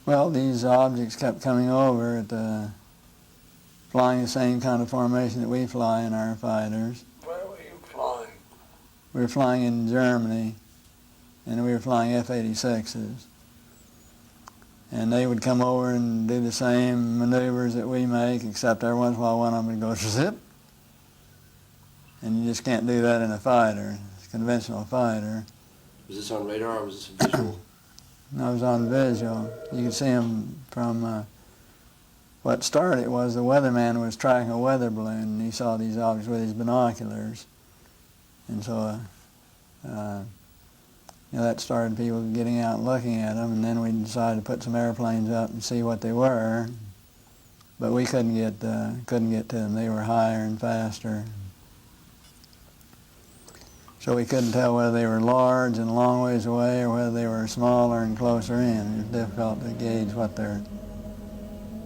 Well, these objects kept coming over flying the same kind of formation that we fly in our fighters. Where were you flying? We were flying in Germany, and we were flying F-86s. And they would come over and do the same maneuvers that we make, except every once in a while one of them would go zip. And you just can't do that in a fighter, a conventional fighter. Was this on radar or was this a visual? No, it was on visual. You could see them from what started it was the weatherman was tracking a weather balloon, and he saw these objects with his binoculars. And so that started people getting out and looking at them, and then we decided to put some airplanes up and see what they were. But we couldn't get to them. They were higher and faster. So we couldn't tell whether they were large and a long ways away or whether they were smaller and closer in. It was difficult to gauge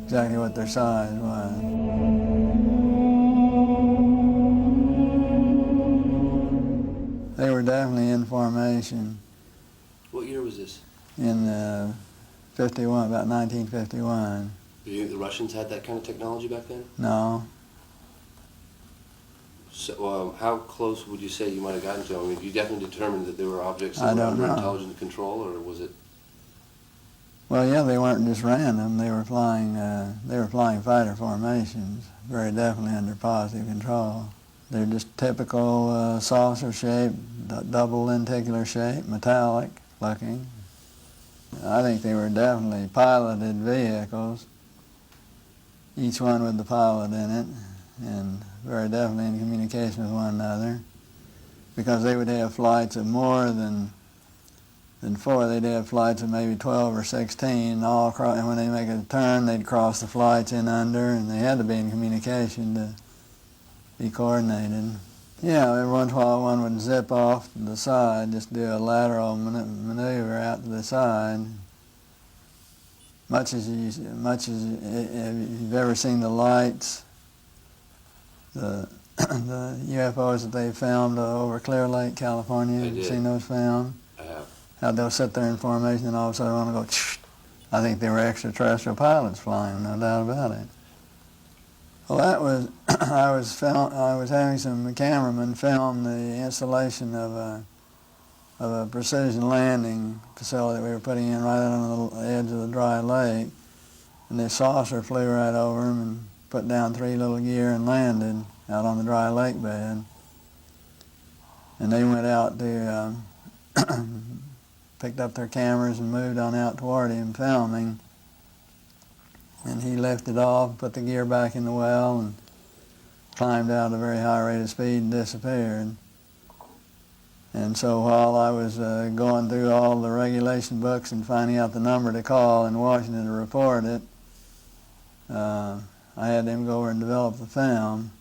exactly what their size was. They were definitely in formation. What year was this? In 51, about 1951. Do you think the Russians had that kind of technology back then? No. So, how close would you say you might have gotten to them? I mean, you definitely determined that there were objects that I were don't under know. intelligent control, or was it? Well, yeah, they weren't just random. They were flying fighter formations, very definitely under positive control. They're just typical saucer shape, double lenticular shape, metallic looking. I think they were definitely piloted vehicles, each one with the pilot in it, and very definitely in communication with one another, because they would have flights of more than 4. They'd have flights of maybe 12 or 16, and when they make a turn, they'd cross the flights in under, and they had to be in communication to be coordinated. Yeah, every once in a while one would zip off to the side, just do a lateral maneuver out to the side. Much as you've ever seen the lights, the UFOs that they filmed over Clear Lake, California. I did. Seen those filmed? I have. How they'll sit there in formation and all of a sudden want to go, Tsh! I think they were extraterrestrial pilots flying, no doubt about it. Well, that was, I was having some cameramen film the installation of a precision landing facility that we were putting in right on the edge of the dry lake. And this saucer flew right over them and put down 3 little gear and landed out on the dry lake bed. And they went out to, picked up their cameras and moved on out toward him filming. And he lifted off, put the gear back in the well, and climbed out at a very high rate of speed and disappeared. And so while I was going through all the regulation books and finding out the number to call in Washington to report it, I had them go over and develop the film.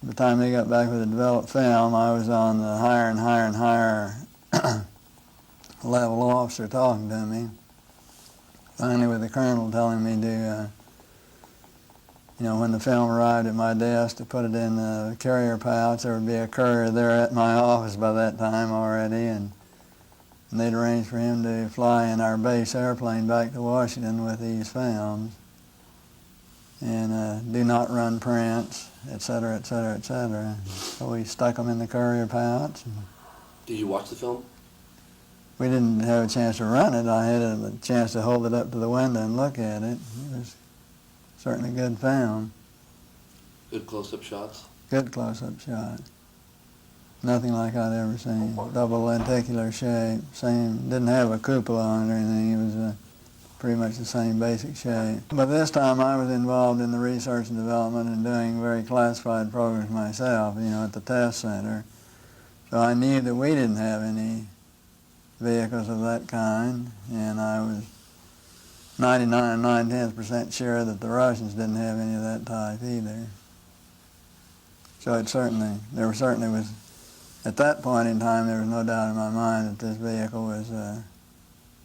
By the time they got back with the developed film, I was on the higher and higher and higher level officer talking to me. Finally, with the colonel telling me to, when the film arrived at my desk, to put it in the carrier pouch. There would be a courier there at my office by that time already, and they'd arranged for him to fly in our base airplane back to Washington with these films, and do not run prints, et cetera, et cetera, et cetera. So we stuck them in the courier pouch. Did you watch the film? We didn't have a chance to run it. I had a chance to hold it up to the window and look at it. It was certainly good film. Good close-up shots? Good close-up shot. Nothing like I'd ever seen. Double lenticular shape. Same, didn't have a cupola on it or anything. It was pretty much the same basic shape. But this time I was involved in the research and development and doing very classified programs myself, at the test center. So I knew that we didn't have any vehicles of that kind, and I was 99 9/10% sure that the Russians didn't have any of that type either. So there certainly was, at that point in time, there was no doubt in my mind that this vehicle was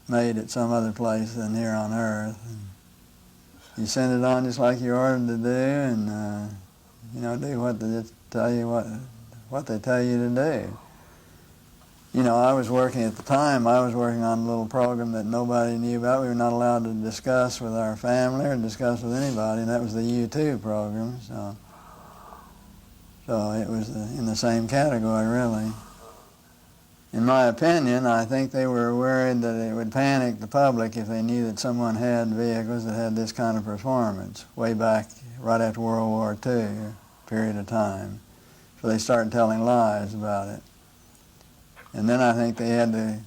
made at some other place than here on Earth. And you send it on just like you're ordered to do, and do what they tell you to do. You know, I was working at the time, I was working on a little program that nobody knew about. We were not allowed to discuss with our family or discuss with anybody, and that was the U2 program. So it was in the same category, really. In my opinion, I think they were worried that it would panic the public if they knew that someone had vehicles that had this kind of performance way back right after World War II period of time. So they started telling lies about it. And then I think they had to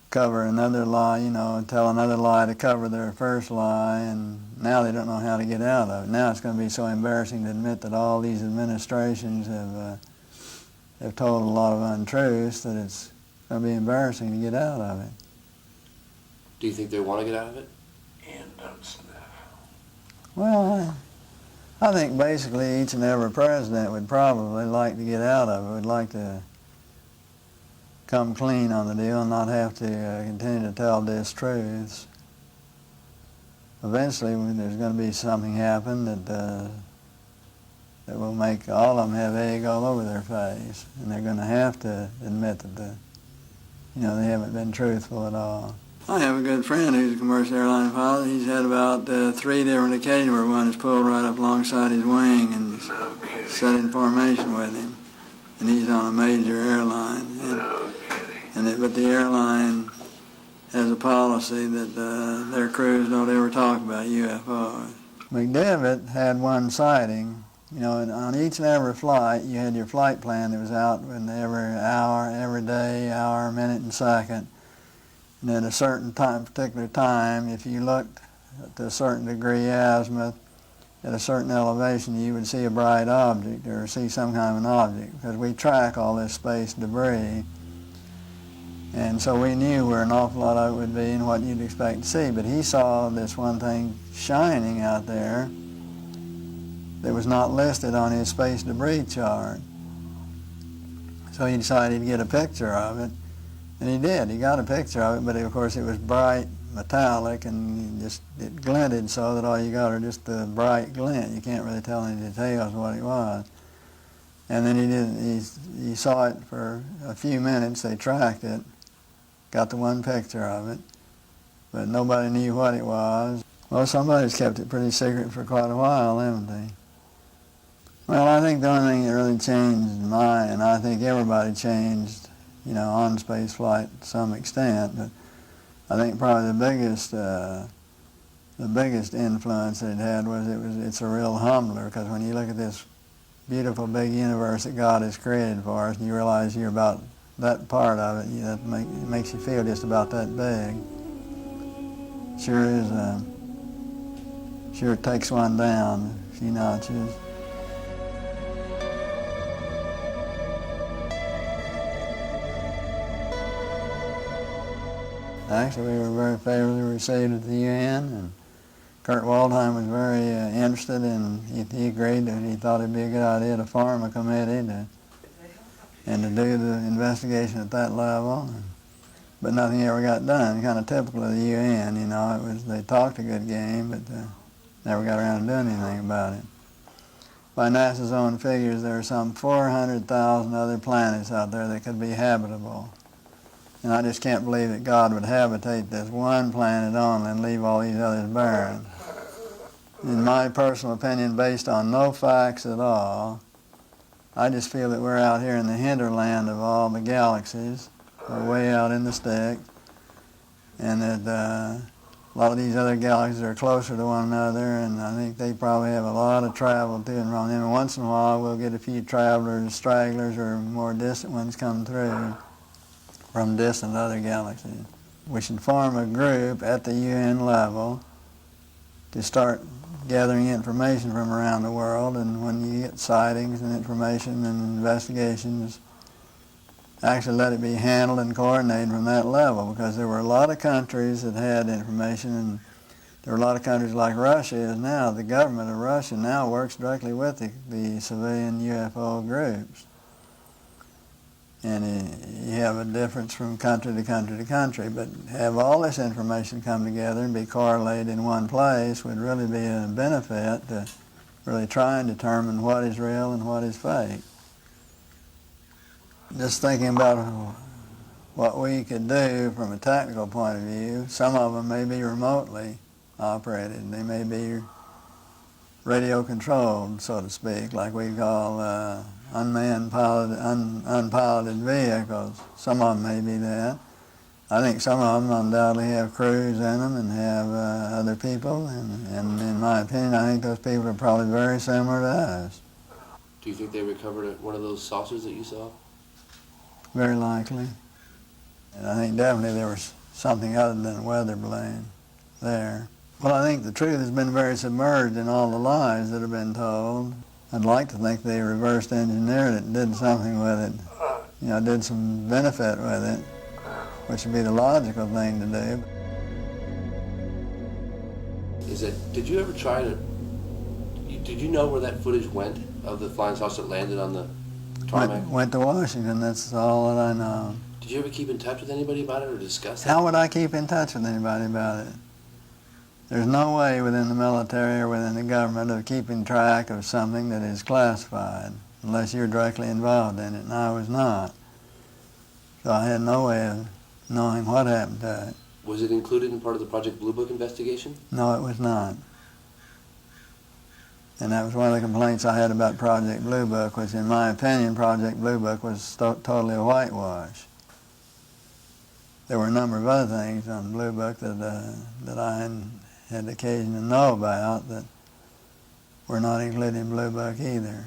cover another lie, you know, tell another lie to cover their first lie, and now they don't know how to get out of it. Now it's going to be so embarrassing to admit that all these administrations have told a lot of untruths that it's going to be embarrassing to get out of it. Do you think they want to get out of it? Well, I think basically each and every president would probably like to get out of it, would like to come clean on the deal and not have to continue to tell distruths. Eventually there's going to be something happen that will make all of them have egg all over their face, and they're going to have to admit that they haven't been truthful at all. I have a good friend who's a commercial airline pilot. He's had about 3 different occasions where one is pulled right up alongside his wing and set in formation with him, and he's on a major airline. But the airline has a policy that their crews don't ever talk about UFOs. McDivitt had one sighting. You know, and on each and every flight, you had your flight plan that was out every hour, every day, hour, minute, and second. And at a certain time, particular time, if you looked to a certain degree azimuth, at a certain elevation, you would see a bright object or see some kind of an object, because we track all this space debris. And so we knew where an awful lot of it would be and what you'd expect to see. But he saw this one thing shining out there that was not listed on his space debris chart. So he decided to get a picture of it. And he did. He got a picture of it, but of course it was bright, metallic, and it glinted so that all you got are just the bright glint. You can't really tell any details of what it was. And then he saw it for a few minutes. They tracked it, got the one picture of it, but nobody knew what it was. Well, somebody's kept it pretty secret for quite a while, haven't they? Well, I think the only thing that really changed and I think everybody changed, on space flight to some extent, but I think probably the biggest influence it had was it's a real humbler, because when you look at this beautiful big universe that God has created for us, and you realize you're about that part of it, it makes you feel just about that big. Sure takes one down a few notches. Actually, we were very favorably received at the UN, and Kurt Waldheim was very interested, and he agreed that he thought it'd be a good idea to form a committee and to do the investigation at that level. But nothing ever got done, kind of typical of the UN, they talked a good game, but never got around to doing anything about it. By NASA's own figures, there are some 400,000 other planets out there that could be habitable. And I just can't believe that God would habitate this one planet only and leave all these others barren. In my personal opinion, based on no facts at all, I just feel that we're out here in the hinterland of all the galaxies. We're way out in the stick. And that a lot of these other galaxies are closer to one another, and I think they probably have a lot of travel to and from them. And once in a while, we'll get a few travelers, stragglers, or more distant ones come through from distant other galaxies. We should form a group at the UN level to start gathering information from around the world, and when you get sightings and information and investigations, actually let it be handled and coordinated from that level, because there were a lot of countries that had information, and there were a lot of countries like Russia is now. The government of Russia now works directly with the civilian UFO groups. And you have a difference from country to country to country, but have all this information come together and be correlated in one place would really be a benefit to really try and determine what is real and what is fake. Just thinking about what we could do from a technical point of view. Some of them may be remotely operated. They may be radio controlled, so to speak, like we call unmanned unpiloted vehicles. Some of them may be that. I think some of them undoubtedly have crews in them and have other people, and in my opinion, I think those people are probably very similar to us. Do you think they recovered one of those saucers that you saw? Very likely. And I think definitely there was something other than a weather balloon there. Well, I think the truth has been very submerged in all the lies that have been told. I'd like to think they reversed engineered it and did something with it, did some benefit with it, which would be the logical thing to do. Did you ever try to, did you know where that footage went of the flying saucer that landed on the tarmac? Went to Washington, that's all that I know. Did you ever keep in touch with anybody about it or discuss it? How would I keep in touch with anybody about it? There's no way within the military or within the government of keeping track of something that is classified unless you're directly involved in it, and I was not. So I had no way of knowing what happened to it. Was it included in part of the Project Blue Book investigation? No, it was not. And that was one of the complaints I had about Project Blue Book, which in my opinion, Project Blue Book was totally a whitewash. There were a number of other things on Blue Book that I had occasion to know about that were not included in Blue Book either.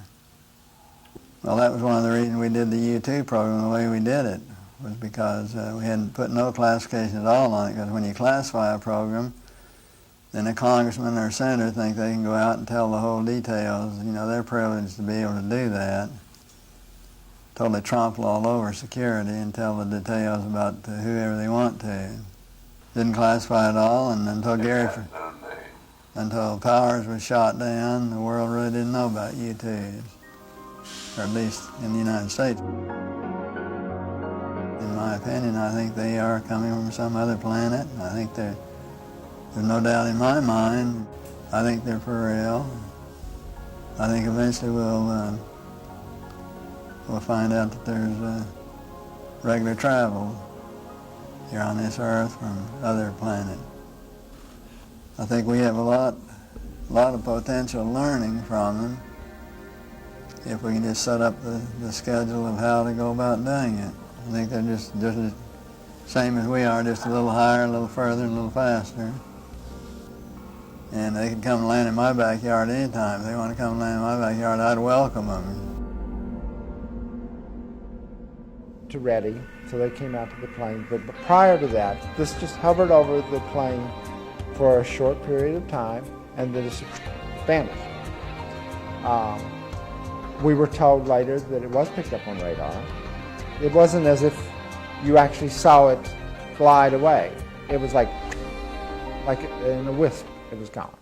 Well, that was one of the reasons we did the U2 program the way we did it, was because we hadn't put no classification at all on it, because when you classify a program, then a congressman or a senator think they can go out and tell the whole details. They're privileged to be able to do that. Totally trample all over security and tell the details about whoever they want to. Didn't classify it all, and until Powers was shot down, the world really didn't know about U2s, or at least in the United States. In my opinion, I think they are coming from some other planet. I think there's no doubt in my mind. I think they're for real. I think eventually we'll find out that there's regular travel here on this Earth from other planets. I think we have a lot of potential learning from them if we can just set up the schedule of how to go about doing it. I think they're just the same as we are, just a little higher, a little further, a little faster. And they can come and land in my backyard anytime. If they want to come and land in my backyard, I'd welcome them. To ready, so they came out to the plane. But prior to that, this just hovered over the plane for a short period of time, and then just vanished. We were told later that it was picked up on radar. It wasn't as if you actually saw it glide away. It was like in a wisp, it was gone.